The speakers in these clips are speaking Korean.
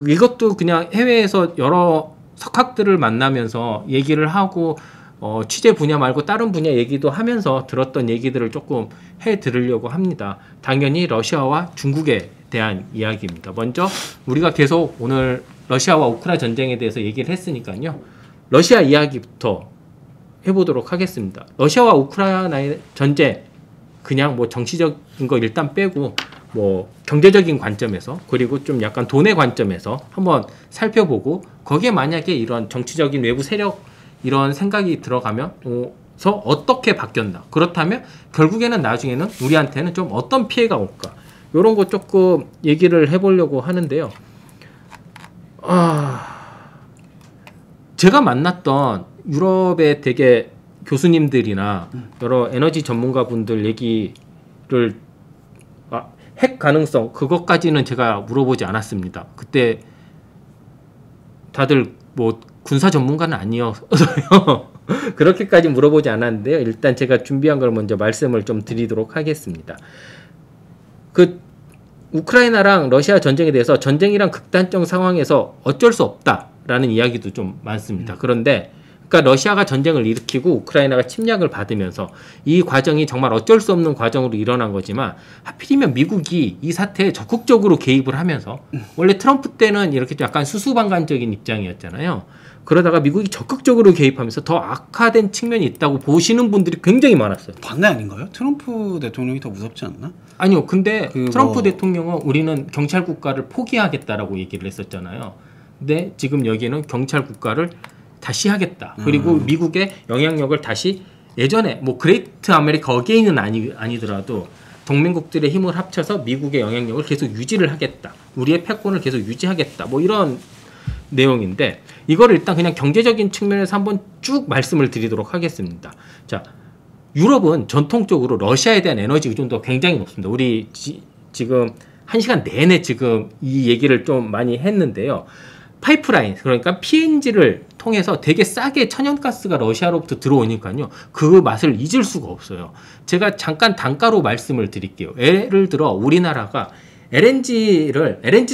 이것도 그냥 해외에서 여러 석학들을 만나면서 얘기를 하고 취재 분야 말고 다른 분야 얘기도 하면서 들었던 얘기들을 조금 해드리려고 합니다. 당연히 러시아와 중국에 대한 이야기입니다. 먼저 우리가 계속 오늘 러시아와 우크라이나 전쟁에 대해서 얘기를 했으니까요. 러시아 이야기부터 해보도록 하겠습니다. 러시아와 우크라이나의 전쟁, 그냥 뭐 정치적인 거 일단 빼고 뭐 경제적인 관점에서 그리고 좀 약간 돈의 관점에서 한번 살펴보고 거기에 만약에 이런 정치적인 외부 세력 이런 생각이 들어가면서 어떻게 바뀌었나, 그렇다면 결국에는 나중에는 우리한테는 좀 어떤 피해가 올까, 이런 거 조금 얘기를 해보려고 하는데요. 제가 만났던 유럽의 되게 교수님들이나 여러 에너지 전문가분들 얘기를 핵 가능성 그것까지는 제가 물어보지 않았습니다. 그때 다들 뭐 군사 전문가는 아니어서요. 그렇게까지 물어보지 않았는데요. 일단 제가 준비한 걸 먼저 말씀을 좀 드리도록 하겠습니다. 그 우크라이나랑 러시아 전쟁에 대해서 전쟁이란 극단적 상황에서 어쩔 수 없다라는 이야기도 좀 많습니다. 그런데 그러니까 러시아가 전쟁을 일으키고 우크라이나가 침략을 받으면서 이 과정이 정말 어쩔 수 없는 과정으로 일어난 거지만 하필이면 미국이 이 사태에 적극적으로 개입을 하면서 원래 트럼프 때는 이렇게 좀 약간 수수방관적인 입장이었잖아요. 그러다가 미국이 적극적으로 개입하면서 더 악화된 측면이 있다고 보시는 분들이 굉장히 많았어요. 반대 아닌가요? 트럼프 대통령이 더 무섭지 않나? 아니요. 근데 트럼프 대통령은 우리는 경찰 국가를 포기하겠다라고 얘기를 했었잖아요. 근데 지금 여기는 경찰 국가를 다시 하겠다. 그리고 미국의 영향력을 다시 예전에 뭐 그레이트 아메리카 어게인은 아니더라도 동맹국들의 힘을 합쳐서 미국의 영향력을 계속 유지를 하겠다. 우리의 패권을 계속 유지하겠다. 뭐 이런 내용인데 이거를 일단 그냥 경제적인 측면에서 한번 쭉 말씀을 드리도록 하겠습니다. 자, 유럽은 전통적으로 러시아에 대한 에너지 의존도가 굉장히 높습니다. 우리 지금 1시간 내내 지금 이 얘기를 좀 많이 했는데요. 파이프라인, 그러니까 PNG를 통해서 되게 싸게 천연가스가 러시아로부터 들어오니까요. 그 맛을 잊을 수가 없어요. 제가 잠깐 단가로 말씀을 드릴게요. 예를 들어 우리나라가 LNG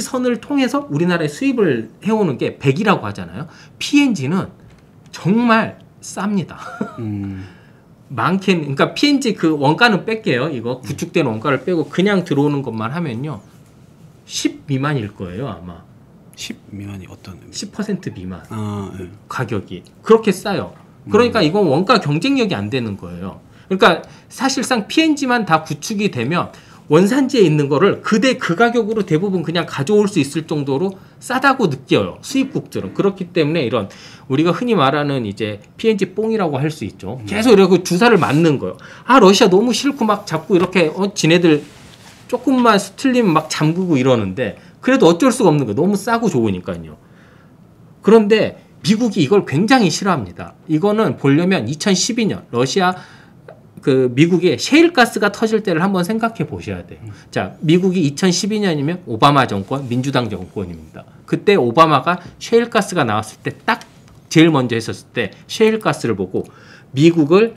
선을 통해서 우리나라에 수입을 해오는 게 100이라고 하잖아요. PNG는 정말 쌉니다. 그러니까 PNG 그 원가는 뺄게요. 이거 구축된 원가를 빼고 그냥 들어오는 것만 하면요. 10 미만일 거예요, 아마. 10 미만이 어떤? 10% 미만. 네. 가격이 그렇게 싸요. 그러니까 이건 원가 경쟁력이 안 되는 거예요. 그러니까 사실상 PNG만 다 구축이 되면 원산지에 있는 거를 그 가격으로 대부분 그냥 가져올 수 있을 정도로 싸다고 느껴요. 수입국들은. 그렇기 때문에 이런 우리가 흔히 말하는 이제 PNG 뽕이라고 할 수 있죠. 계속 이렇게 주사를 맞는 거예요. 러시아 너무 싫고 막 자꾸 이렇게 지네들 조금만 틀리면 막 잠그고 이러는데 그래도 어쩔 수가 없는 거예요. 너무 싸고 좋으니까요. 그런데 미국이 이걸 굉장히 싫어합니다. 이거는 보려면 2012년 러시아 미국의 셰일가스가 터질 때를 한번 생각해 보셔야 돼요. 자, 미국이 2012년이면 오바마 정권, 민주당 정권입니다. 그때 오바마가 셰일가스가 나왔을 때 딱 제일 먼저 했었을 때 셰일가스를 보고 미국을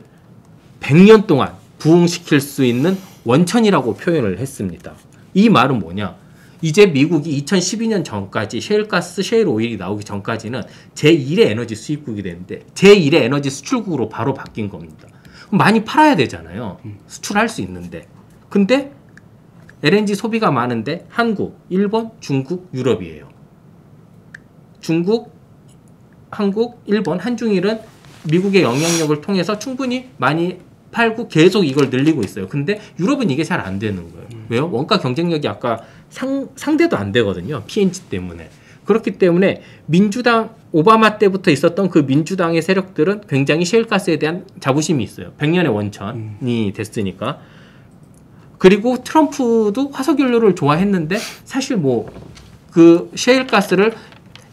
100년 동안 부흥시킬 수 있는 원천이라고 표현을 했습니다. 이 말은 뭐냐? 이제 미국이 2012년 전까지 셰일가스, 셰일오일이 나오기 전까지는 제1의 에너지 수입국이 되는데 제1의 에너지 수출국으로 바로 바뀐 겁니다. 많이 팔아야 되잖아요. 수출할 수 있는데. 근데 LNG 소비가 많은데 한국, 일본, 중국, 유럽이에요. 중국, 한국, 일본, 한중일은 미국의 영향력을 통해서 충분히 많이 팔고 계속 이걸 늘리고 있어요. 근데 유럽은 이게 잘 안 되는 거예요. 왜요? 원가 경쟁력이 아까 상대도 안 되거든요. PNG 때문에. 그렇기 때문에 민주당 오바마 때부터 있었던 그 민주당의 세력들은 굉장히 셰일가스에 대한 자부심이 있어요. 100년의 원천이 됐으니까. 그리고 트럼프도 화석연료를 좋아했는데 사실 뭐 그 셰일가스를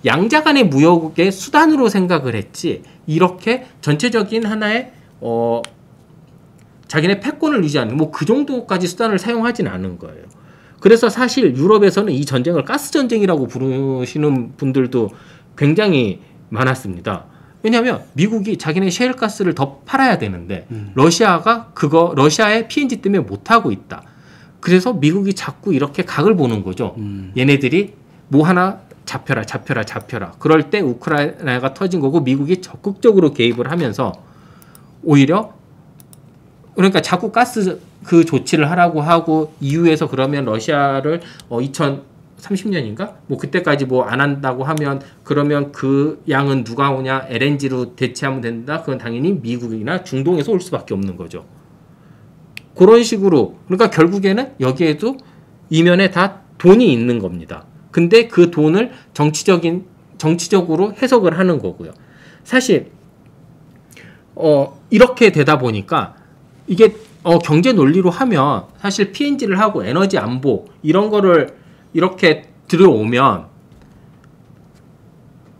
양자 간의 무역의 수단으로 생각을 했지 이렇게 전체적인 하나의 자기네 패권을 유지하는 뭐 그 정도까지 수단을 사용하지는 않은 거예요. 그래서 사실 유럽에서는 이 전쟁을 가스 전쟁이라고 부르시는 분들도 굉장히 많았습니다. 왜냐하면 미국이 자기네 셰일가스를 더 팔아야 되는데 러시아의 PNG 때문에 못하고 있다. 그래서 미국이 자꾸 이렇게 각을 보는 거죠. 얘네들이 뭐 하나 잡혀라. 그럴 때 우크라이나가 터진 거고 미국이 적극적으로 개입을 하면서 오히려 그러니까 자꾸 가스 그 조치를 하라고 하고 EU에서 그러면 러시아를 2030년인가 뭐 그때까지 뭐 안 한다고 하면 그러면 그 양은 누가 오냐 LNG로 대체하면 된다. 그건 당연히 미국이나 중동에서 올 수밖에 없는 거죠. 그런 식으로 그러니까 결국에는 여기에도 이면에 다 돈이 있는 겁니다. 근데 그 돈을 정치적으로 해석을 하는 거고요. 사실 이렇게 되다 보니까 이게 경제 논리로 하면 사실 PNG를 하고 에너지 안보 이런 거를 이렇게 들어오면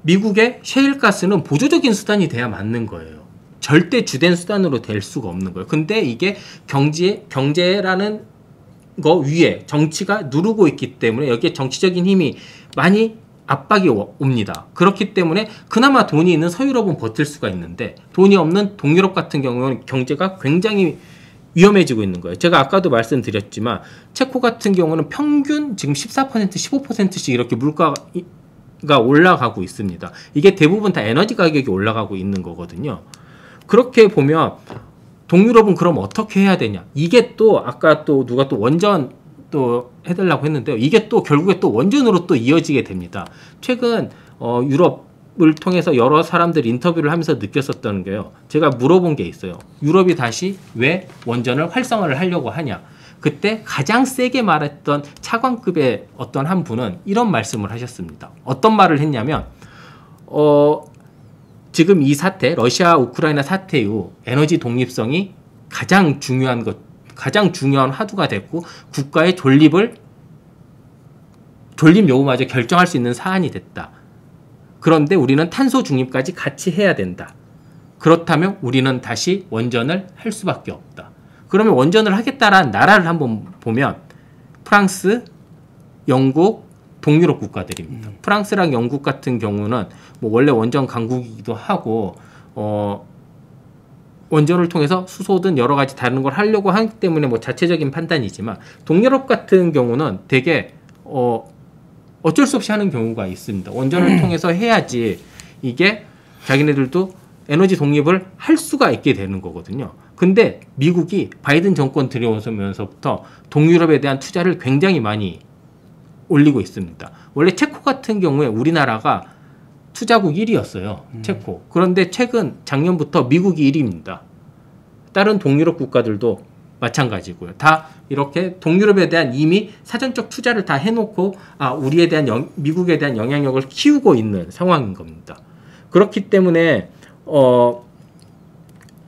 미국의 셰일가스는 보조적인 수단이 돼야 맞는 거예요. 절대 주된 수단으로 될 수가 없는 거예요. 근데 이게 경제라는 거 위에 정치가 누르고 있기 때문에 여기에 정치적인 힘이 많이 압박이 옵니다. 그렇기 때문에 그나마 돈이 있는 서유럽은 버틸 수가 있는데 돈이 없는 동유럽 같은 경우는 경제가 굉장히 위험해지고 있는 거예요. 제가 아까도 말씀드렸지만 체코 같은 경우는 평균 지금 14% 15%씩 이렇게 물가가 올라가고 있습니다. 이게 대부분 다 에너지 가격이 올라가고 있는 거거든요. 그렇게 보면 동유럽은 그럼 어떻게 해야 되냐? 이게 또 아까 또 누가 또 원전 또 해달라고 했는데요. 이게 또 결국에 또 원전으로 또 이어지게 됩니다. 최근 유럽을 통해서 여러 사람들 인터뷰를 하면서 느꼈었던 게요. 제가 물어본 게 있어요. 유럽이 다시 왜 원전을 활성화를 하려고 하냐? 그때 가장 세게 말했던 차관급의 어떤 한 분은 이런 말씀을 하셨습니다. 어떤 말을 했냐면 지금 이 사태, 러시아 우크라이나 사태 이후 에너지 독립성이 가장 중요한 화두가 됐고 국가의 존립 여부마저 결정할 수 있는 사안이 됐다. 그런데 우리는 탄소 중립까지 같이 해야 된다. 그렇다면 우리는 다시 원전을 할 수밖에 없다. 그러면 원전을 하겠다라는 나라를 한번 보면 프랑스, 영국, 동유럽 국가들입니다. 프랑스랑 영국 같은 경우는 뭐 원래 원전 강국이기도 하고 원전을 통해서 수소든 여러 가지 다른 걸 하려고 하기 때문에 뭐 자체적인 판단이지만 동유럽 같은 경우는 되게 어쩔 수 없이 하는 경우가 있습니다. 원전을 통해서 해야지 이게 자기네들도 에너지 독립을 할 수가 있게 되는 거거든요. 근데 미국이 바이든 정권 들어오면서부터 동유럽에 대한 투자를 굉장히 많이 올리고 있습니다. 원래 체코 같은 경우에 우리나라가 투자국 1위였어요. 체코. 그런데 최근 작년부터 미국이 1위입니다. 다른 동유럽 국가들도 마찬가지고요. 다 이렇게 동유럽에 대한 이미 사전적 투자를 다 해놓고 우리에 대한 미국에 대한 영향력을 키우고 있는 상황인 겁니다. 그렇기 때문에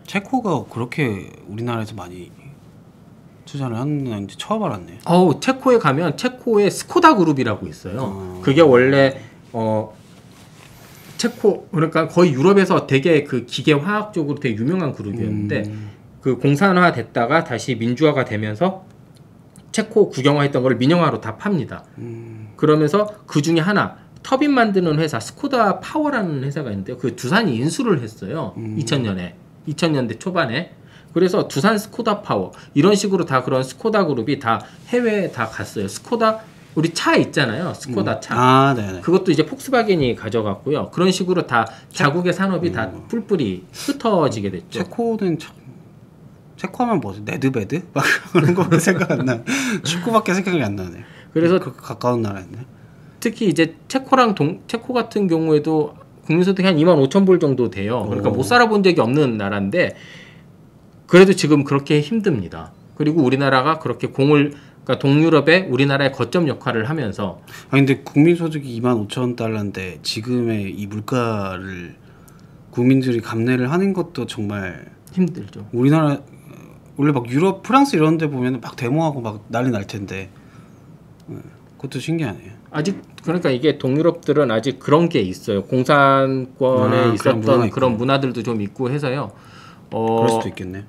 체코가 그렇게 우리나라에서 많이 투자를 하는지 처음 알았네요. 체코에 가면 체코의 스코다 그룹이라고 있어요. 그게 원래 체코 그러니까 거의 유럽에서 되게 그 기계 화학 쪽으로 되게 유명한 그룹이었는데 그 공산화 됐다가 다시 민주화가 되면서 체코 국영화했던 거를 민영화로 다 팝니다. 그러면서 그 중에 하나 터빈 만드는 회사 스코다 파워라는 회사가 있는데요. 그 두산이 인수를 했어요. 2000년대 초반에. 그래서 두산 스코다 파워 이런 식으로 다 그런 스코다 그룹이 다 해외에 다 갔어요. 스코다 우리 차 있잖아요. 스코다 차. 네네. 그것도 이제 폭스바겐이 가져갔고요. 그런 식으로 다 자국의 산업이 다 뿔뿔이 흩어지게 됐죠. 체코하면 뭐지? 네드베드? 막 그런 거 생각 안 나. 축구밖에 생각이 안 나네. 그래서 가까운 나라였네. 특히 이제 체코 같은 경우에도 국민소득이 한 25,000불 정도 돼요. 그러니까 못 살아본 적이 없는 나라인데 그래도 지금 그렇게 힘듭니다. 그리고 우리나라가 그렇게 그러니까 동유럽에 우리나라의 거점 역할을 하면서 근데 국민소득이 25,000달러인데 지금의 이 물가를 국민들이 감내를 하는 것도 정말 힘들죠. 우리나라 원래 막 유럽, 프랑스 이런 데 보면 막 데모하고 막 난리 날 텐데 그것도 신기하네요. 아직 그러니까 이게 동유럽들은 아직 그런 게 있어요. 공산권에 있었던 그런 문화들도 좀 있고 해서요. 그럴 수도 있겠네.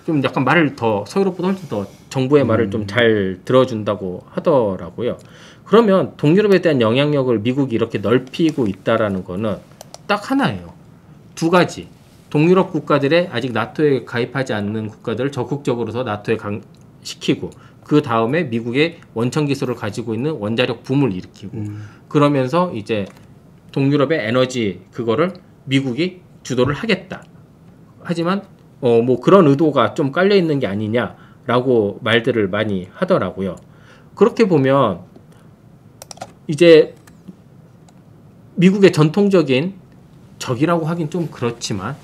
좀 약간 말을 더 서유럽보다 훨씬 더 정부의 말을 좀 잘 들어준다고 하더라고요. 그러면 동유럽에 대한 영향력을 미국이 이렇게 넓히고 있다라는 거는 딱 하나예요. 두 가지. 동유럽 국가들의 아직 나토에 가입하지 않는 국가들을 적극적으로 더 나토에 시키고 그 다음에 미국의 원천 기술을 가지고 있는 원자력 붐을 일으키고 그러면서 이제 동유럽의 에너지 그거를 미국이 주도를 하겠다. 하지만 뭐 그런 의도가 좀 깔려 있는 게 아니냐라고 말들을 많이 하더라고요. 그렇게 보면 이제 미국의 전통적인 적이라고 하긴 좀 그렇지만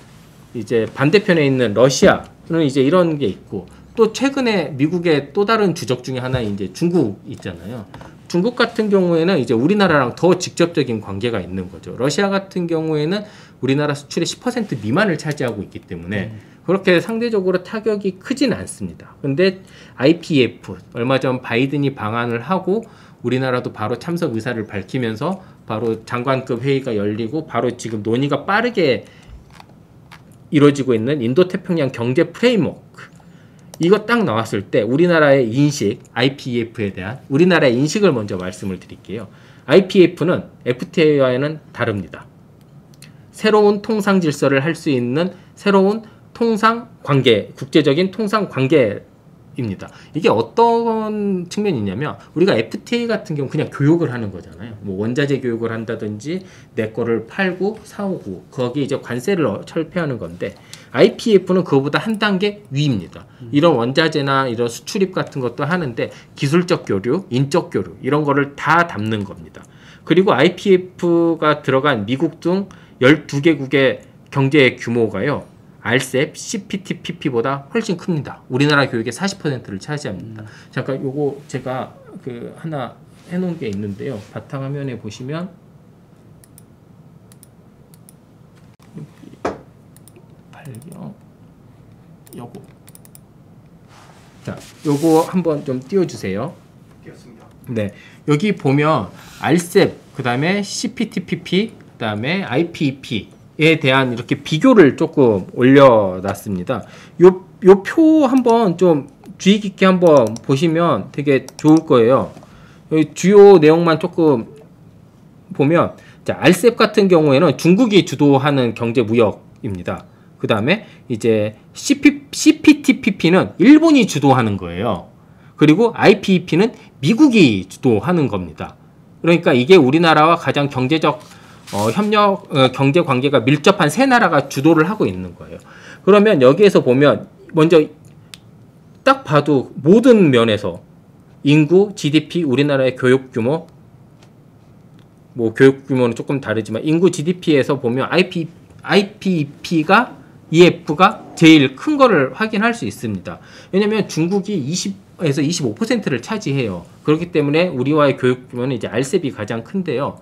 이제 반대편에 있는 러시아는 이제 이런 게 있고, 또 최근에 미국의 또 다른 주적 중에 하나 이제 중국 있잖아요. 중국 같은 경우에는 이제 우리나라랑 더 직접적인 관계가 있는 거죠. 러시아 같은 경우에는 우리나라 수출의 10% 미만을 차지하고 있기 때문에 그렇게 상대적으로 타격이 크진 않습니다. 근데 IPEF 얼마 전 바이든이 방한을 하고 우리나라도 바로 참석 의사를 밝히면서 바로 장관급 회의가 열리고 바로 지금 논의가 빠르게 이루어지고 있는 인도태평양 경제 프레임워크, 이거 딱 나왔을 때 우리나라의 인식, IPEF에 대한 우리나라의 인식을 먼저 말씀을 드릴게요. IPEF는 FTA와는 다릅니다. 새로운 통상 질서를 할 수 있는 새로운 통상 관계, 국제적인 통상 관계입니다. 이게 어떤 측면이냐면 우리가 FTA 같은 경우 그냥 교육을 하는 거잖아요. 뭐 원자재 교육을 한다든지 내 거를 팔고 사오고 거기 이제 관세를 철폐하는 건데, IPEF는 그거보다 한 단계 위입니다. 이런 원자재나 이런 수출입 같은 것도 하는데 기술적 교류, 인적 교류 이런 거를 다 담는 겁니다. 그리고 IPEF가 들어간 미국 등 12개국의 경제 규모가요, RCEP, CPTPP보다 훨씬 큽니다. 우리나라 교육의 40%를 차지합니다. 잠깐 요거 제가 그 하나 해놓은 게 있는데요. 바탕화면에 보시면 발경 요거, 자 요거 한번 좀 띄워주세요. 띄웠습니다. 네, 여기 보면 RCEP, 그 다음에 CPTPP, 그 다음에 IPEP에 대한 이렇게 비교를 조금 올려놨습니다. 요 표 한번 좀 주의 깊게 한번 보시면 되게 좋을 거예요. 여기 주요 내용만 조금 보면, 자, RCEP 같은 경우에는 중국이 주도하는 경제 무역입니다. 그 다음에 이제 CPTPP는 일본이 주도하는 거예요. 그리고 IPEP는 미국이 주도하는 겁니다. 그러니까 이게 우리나라와 가장 경제적 협력, 경제 관계가 밀접한 세 나라가 주도를 하고 있는 거예요. 그러면 여기에서 보면 먼저 딱 봐도 모든 면에서 인구, GDP, 우리나라의 교육 규모, 뭐 교육 규모는 조금 다르지만 인구 GDP에서 보면 IPEP가 EF가 제일 큰 거를 확인할 수 있습니다. 왜냐면 중국이 20에서 25%를 차지해요. 그렇기 때문에 우리와의 교육 규모는 이제 RCEP이 가장 큰데요.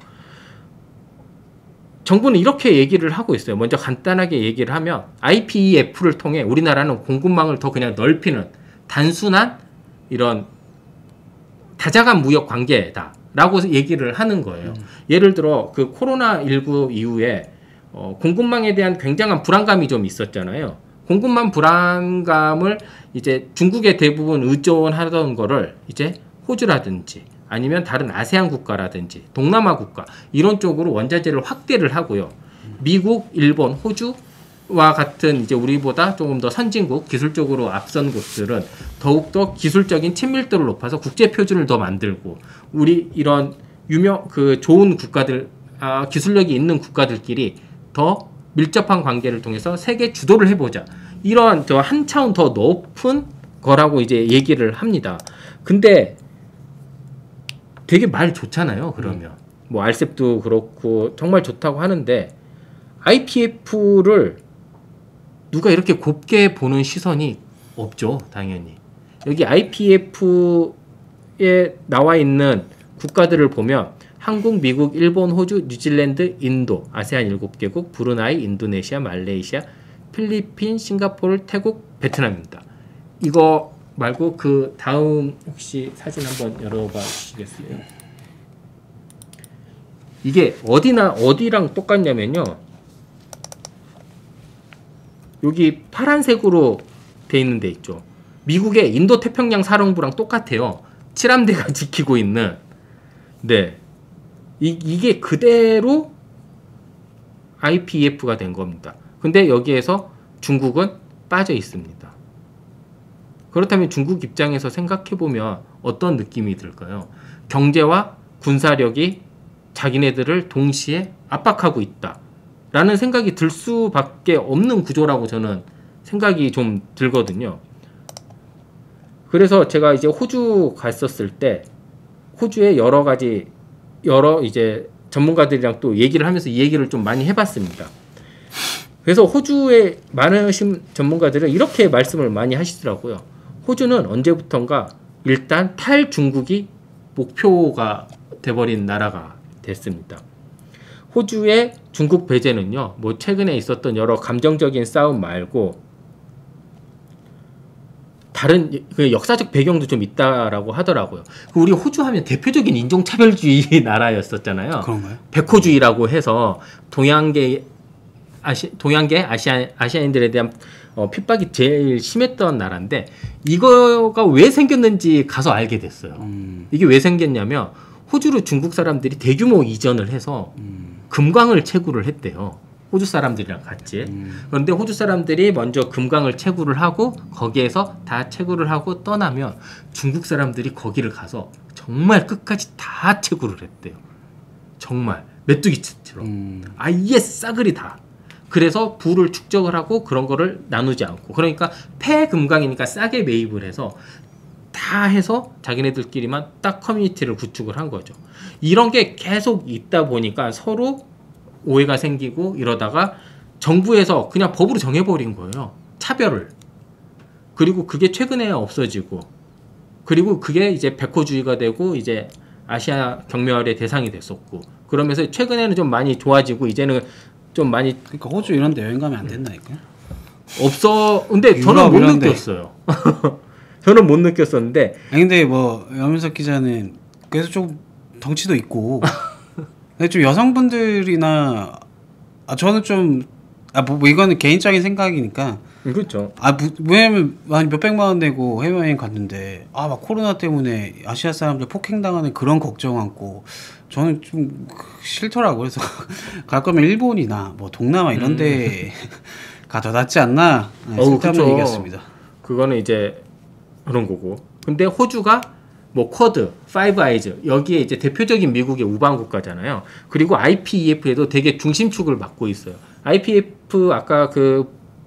정부는 이렇게 얘기를 하고 있어요. 먼저 간단하게 얘기를 하면 IPEF를 통해 우리나라는 공급망을 더 그냥 넓히는 단순한 이런 다자간 무역 관계다 라고 얘기를 하는 거예요. 예를 들어 그 코로나19 이후에 공급망에 대한 굉장한 불안감이 좀 있었잖아요. 공급망 불안감을 이제 중국에 대부분 의존하던 거를 이제 호주라든지 아니면 다른 아세안 국가라든지 동남아 국가 이런 쪽으로 원자재를 확대를 하고요. 미국, 일본, 호주와 같은 이제 우리보다 조금 더 선진국, 기술적으로 앞선 곳들은 더욱더 기술적인 친밀도를 높아서 국제 표준을 더 만들고, 우리 이런 좋은 국가들, 기술력이 있는 국가들끼리 더 밀접한 관계를 통해서 세계 주도를 해보자. 이런 한 차원 더 높은 거라고 이제 얘기를 합니다. 근데 되게 말 좋잖아요. 그러면 뭐 RCEP도 그렇고 정말 좋다고 하는데 IPEF를 누가 이렇게 곱게 보는 시선이 없죠. 당연히 여기 IPEF에 나와 있는 국가들을 보면 한국, 미국, 일본, 호주, 뉴질랜드, 인도, 아세안 7개국, 브루나이, 인도네시아, 말레이시아, 필리핀, 싱가포르, 태국, 베트남입니다. 이거 말고 그 다음 혹시 사진 한번 열어봐 주시겠어요? 이게 어디랑 똑같냐면요. 여기 파란색으로 돼 있는 데 있죠. 미국의 인도태평양 사령부랑 똑같아요. 칠함대가 지키고 있는. 네. 이게 그대로 IPEF가 된 겁니다. 근데 여기에서 중국은 빠져 있습니다. 그렇다면 중국 입장에서 생각해보면 어떤 느낌이 들까요? 경제와 군사력이 자기네들을 동시에 압박하고 있다라는 생각이 들 수밖에 없는 구조라고 저는 생각이 좀 들거든요. 그래서 제가 이제 호주 갔었을 때 호주의 여러 이제 전문가들이랑 또 얘기를 하면서 이 얘기를 좀 많이 해봤습니다. 그래서 호주의 많으신 전문가들은 이렇게 말씀을 많이 하시더라고요. 호주는 언제부턴가 일단 탈중국이 목표가 돼버린 나라가 됐습니다. 호주의 중국 배제는요, 뭐 최근에 있었던 여러 감정적인 싸움 말고 다른 그 역사적 배경도 좀 있다라고 하더라고요. 우리 호주 하면 대표적인 인종차별주의 나라였었잖아요. 그런가요? 백호주의라고 해서 동양계 아시아인들에 대한 핍박이 제일 심했던 나라인데 이거가 왜 생겼는지 가서 알게 됐어요. 이게 왜 생겼냐면 호주로 중국 사람들이 대규모 이전을 해서 금광을 채굴을 했대요. 호주 사람들이랑 같이. 그런데 호주 사람들이 먼저 금광을 채굴을 하고 거기에서 다 채굴을 하고 떠나면 중국 사람들이 거기를 가서 정말 끝까지 다 채굴을 했대요. 정말 메뚜기처럼 아예 싸그리 다. 그래서 부를 축적을 하고 그런 거를 나누지 않고, 그러니까 폐금광이니까 싸게 매입을 해서 다 해서 자기네들끼리만 딱 커뮤니티를 구축을 한 거죠. 이런 게 계속 있다 보니까 서로 오해가 생기고 이러다가 정부에서 그냥 법으로 정해버린 거예요. 차별을. 그리고 그게 최근에 없어지고, 그리고 그게 이제 백호주의가 되고 이제 아시아 경멸의 대상이 됐었고, 그러면서 최근에는 좀 많이 좋아지고 이제는 좀 많이. 그러니까 호주 이런 데 여행 가면 안 된다니까. 없어. 근데 저는 못 느꼈어요. 저는 못 느꼈었는데. 아니 근데 뭐 염윤석 기자는 그래서 좀 덩치도 있고 근데 좀 여성분들이나 저는 좀 뭐 이거는 개인적인 생각이니까. 그렇죠. 왜냐면 한 몇백만 원 내고 해외여행 갔는데 막 코로나 때문에 아시아 사람들 폭행당하는 그런 걱정 않고 저는 좀 싫더라고요. 그래서 갈 거면 일본이나 뭐 동남아 이런 데 가 더 낫지 않나. 쓸데없는 얘기였습니다. 그거는 이제 그런 거고. 근데 호주가 뭐 쿼드, 파이브 아이즈 여기에 이제 대표적인 미국의 우방 국가잖아요. 그리고 IPEF에도 되게 중심축을 맡고 있어요. IPEF 아까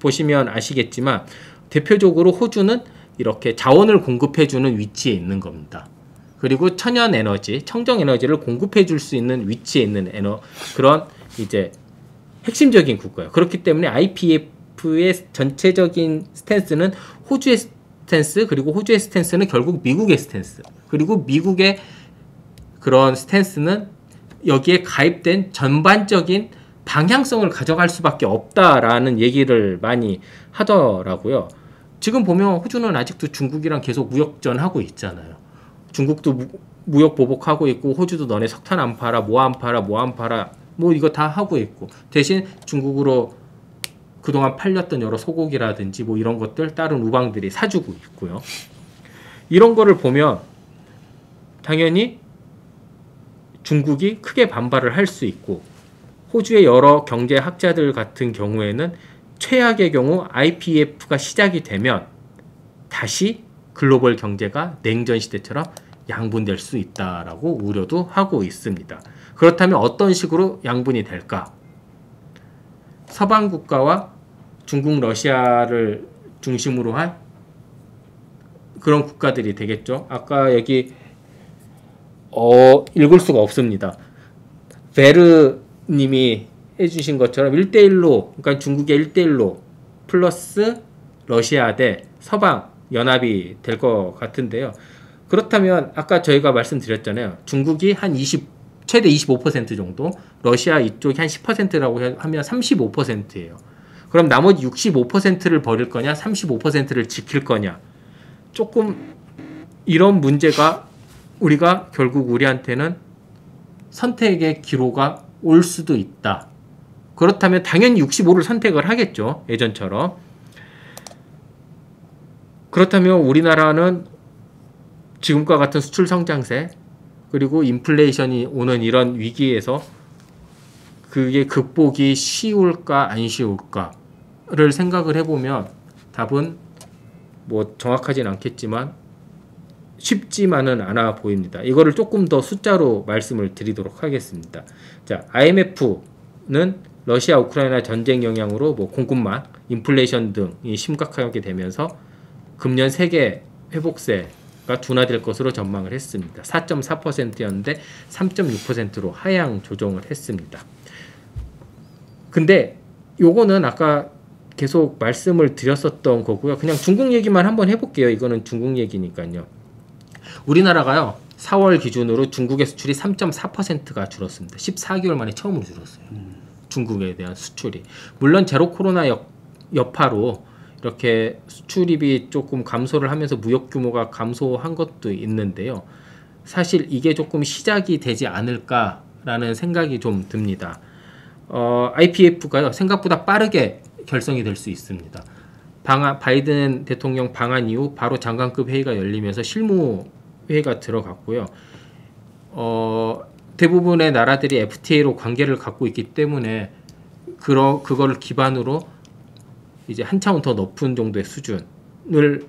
보시면 아시겠지만 대표적으로 호주는 이렇게 자원을 공급해주는 위치에 있는 겁니다. 그리고 천연 에너지, 청정 에너지를 공급해줄 수 있는 위치에 있는 그런 이제 핵심적인 국가예요. 그렇기 때문에 IPEF의 전체적인 스탠스는 호주의 스탠스, 그리고 호주의 스탠스는 결국 미국의 스탠스, 그리고 미국의 그런 스탠스는 여기에 가입된 전반적인 방향성을 가져갈 수밖에 없다라는 얘기를 많이 하더라고요. 지금 보면 호주는 아직도 중국이랑 계속 무역전 하고 있잖아요. 중국도 무역 보복하고 있고, 호주도 너네 석탄 안 팔아, 뭐 안 팔아, 뭐 안 팔아, 뭐 이거 다 하고 있고, 대신 중국으로 그동안 팔렸던 여러 소고기라든지 뭐 이런 것들 다른 우방들이 사주고 있고요. 이런 거를 보면 당연히 중국이 크게 반발을 할 수 있고, 호주의 여러 경제학자들 같은 경우에는 최악의 경우 IPEF가 시작이 되면 다시 글로벌 경제가 냉전 시대처럼 양분될 수 있다라고 우려도 하고 있습니다. 그렇다면 어떤 식으로 양분이 될까? 서방 국가와 중국, 러시아를 중심으로 한 그런 국가들이 되겠죠. 아까 여기 읽을 수가 없습니다. 베르님이 해주신 것처럼 1대1로, 그러니까 중국의 1대1로 플러스 러시아 대 서방 연합이 될 것 같은데요. 그렇다면 아까 저희가 말씀드렸잖아요. 중국이 한 최대 25% 정도, 러시아 이쪽이 한 10%라고 하면 35%예요. 그럼 나머지 65%를 버릴 거냐, 35%를 지킬 거냐. 조금 이런 문제가 우리가 결국 우리한테는 선택의 기로가 올 수도 있다. 그렇다면 당연히 65를 선택을 하겠죠. 예전처럼. 그렇다면 우리나라는 지금과 같은 수출 성장세, 그리고 인플레이션이 오는 이런 위기에서 그게 극복이 쉬울까 안 쉬울까를 생각을 해보면 답은 뭐 정확하진 않겠지만 쉽지만은 않아 보입니다. 이거를 조금 더 숫자로 말씀을 드리도록 하겠습니다. 자, IMF는 러시아 우크라이나 전쟁 영향으로 뭐 공급망, 인플레이션 등이 심각하게 되면서 금년 세계 회복세가 둔화될 것으로 전망을 했습니다. 4.4%였는데 3.6%로 하향 조정을 했습니다. 근데 요거는 아까 계속 말씀을 드렸었던 거고요. 그냥 중국 얘기만 한번 해볼게요. 이거는 중국 얘기니까요. 우리나라가요 4월 기준으로 중국의 수출이 3.4%가 줄었습니다. 14개월 만에 처음으로 줄었어요. 중국에 대한 수출이. 물론 제로 코로나 여파로 이렇게 수출입이 조금 감소를 하면서 무역 규모가 감소한 것도 있는데요. 사실 이게 조금 시작이 되지 않을까라는 생각이 좀 듭니다. IPF가요 생각보다 빠르게 결성이 될 수 있습니다. 바이든 대통령 방한 이후 바로 장관급 회의가 열리면서 실무 회의가 들어갔고요. 대부분의 나라들이 FTA로 관계를 갖고 있기 때문에 그거를 기반으로 이제 한 차원 더 높은 정도의 수준을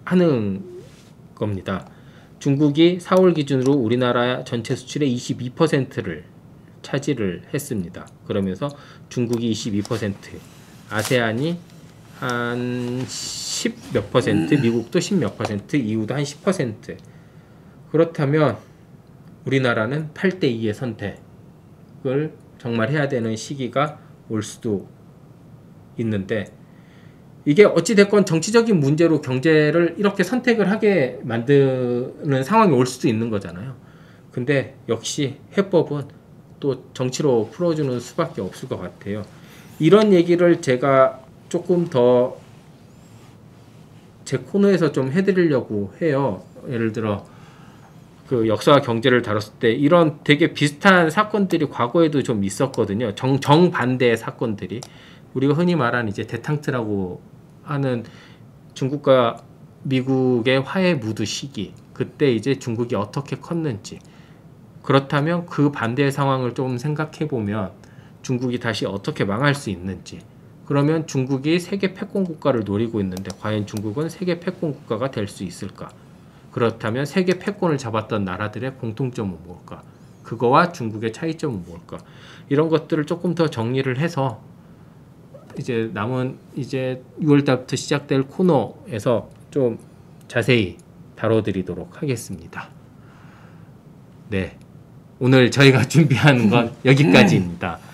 하는 겁니다. 중국이 4월 기준으로 우리나라 전체 수출의 22%를 차지를 했습니다. 그러면서 중국이 22%, 아세안이 한 10 몇 %, 미국도 10 몇 %, EU도 한 10%. 그렇다면 우리나라는 8대2의 선택을 정말 해야 되는 시기가 올 수도 있는데, 이게 어찌됐건 정치적인 문제로 경제를 이렇게 선택을 하게 만드는 상황이 올 수도 있는 거잖아요. 근데 역시 해법은 또 정치로 풀어주는 수밖에 없을 것 같아요. 이런 얘기를 제가 조금 더 제 코너에서 좀 해드리려고 해요. 예를 들어 그 역사와 경제를 다뤘을 때 이런 되게 비슷한 사건들이 과거에도 좀 있었거든요. 정반대의 사건들이. 우리가 흔히 말하는 이제 데탕트라고 하는 중국과 미국의 화해 무드 시기. 그때 이제 중국이 어떻게 컸는지. 그렇다면 그 반대의 상황을 좀 생각해 보면 중국이 다시 어떻게 망할 수 있는지. 그러면 중국이 세계 패권 국가를 노리고 있는데 과연 중국은 세계 패권 국가가 될 수 있을까? 그렇다면 세계 패권을 잡았던 나라들의 공통점은 뭘까? 그거와 중국의 차이점은 뭘까? 이런 것들을 조금 더 정리를 해서 이제 남은 이제 6월달부터 시작될 코너에서 좀 자세히 다뤄드리도록 하겠습니다. 네, 오늘 저희가 준비하는 건 여기까지입니다.